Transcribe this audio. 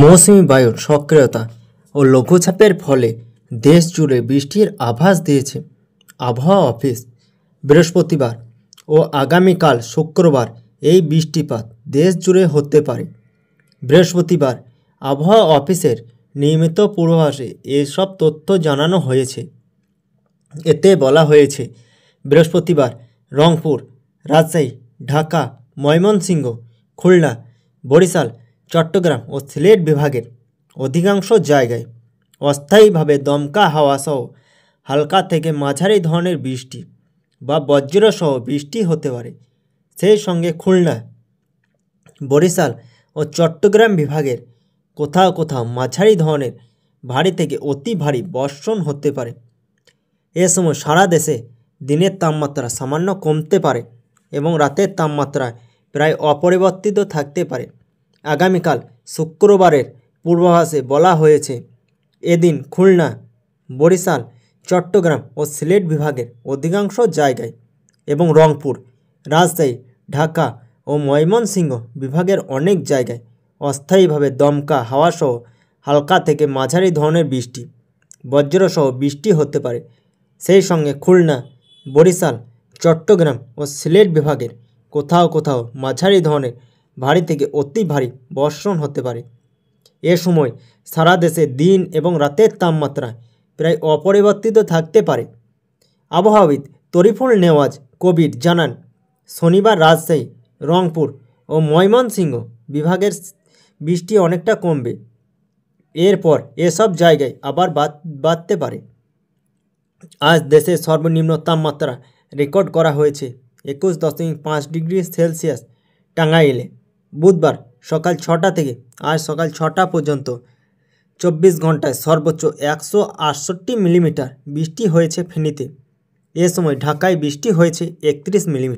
মৌসুমী বায়ুর সক্রিয়তা ও লঘুচাপের ফলে দেশ জুড়ে বৃষ্টির আভাস দিয়েছে আবহাওয়া অফিস। বৃহস্পতিবার ও আগামীকাল শুক্রবার এই বৃষ্টিপাত দেশ জুড়ে হতে পারে। বৃহস্পতিবার আবহাওয়া অফিসের নিয়মিত পূর্বাভাসে এসব তথ্য জানানো হয়েছে। এতে বলা হয়েছে, বৃহস্পতিবার রংপুর, রাজশাহী, ঢাকা, ময়মনসিংহ, খুলনা, বরিশাল, চট্টগ্রাম ও সিলেট বিভাগের অধিকাংশ জায়গায় অস্থায়ীভাবে দমকা হাওয়া সহ হালকা থেকে মাঝারি ধরনের বৃষ্টি বা বজ্রসহ বৃষ্টি হতে পারে। সেই সঙ্গে খুলনা, বরিশাল ও চট্টগ্রাম বিভাগের কোথাও কোথাও মাঝারি ধরনের ভারী থেকে অতি ভারী বর্ষণ হতে পারে। এ সময় সারা দেশে দিনের তাপমাত্রা সামান্য কমতে পারে এবং রাতের তাপমাত্রা প্রায় অপরিবর্তিত থাকতে পারে। আগামীকাল শুক্রবারের পূর্বাভাসে বলা হয়েছে, এদিন খুলনা, বরিশাল, চট্টগ্রাম ও সিলেট বিভাগের অধিকাংশ জায়গায় এবং রংপুর, রাজশাহী, ঢাকা ও ময়মনসিংহ বিভাগের অনেক জায়গায় অস্থায়ীভাবে দমকা হাওয়াসহ হালকা থেকে মাঝারি ধরনের বৃষ্টি, বজ্রসহ বৃষ্টি হতে পারে। সেই সঙ্গে খুলনা, বরিশাল, চট্টগ্রাম ও সিলেট বিভাগের কোথাও কোথাও মাঝারি ধরনের ভারী থেকে অতি ভারী বর্ষণ হতে পারে। এ সময় সারা দেশে দিন এবং রাতের তাপমাত্রা প্রায় অপরিবর্তিত থাকতে পারে। আবহাওয়াবিদ তরিফুল নেওয়াজ কবির জানান, শনিবার রাজশাহী, রংপুর ও ময়মনসিংহ বিভাগের বৃষ্টি অনেকটা কমবে। এরপর এসব জায়গায় আবার বাড়তে পারে। আজ দেশের সর্বনিম্ন তাপমাত্রা রেকর্ড করা হয়েছে 21.5 ডিগ্রি সেলসিয়াস টাঙ্গাইলে। বুধবার সকাল 6টা থেকে আজ সকাল 6টা পর্যন্ত 24 ঘন্টায় সর্বোচ্চ 168 মিলিমিটার বৃষ্টি হয়েছে ফেনীতে। এ সময় ঢাকায় বৃষ্টি হয়েছে 31 মিলিমিটার।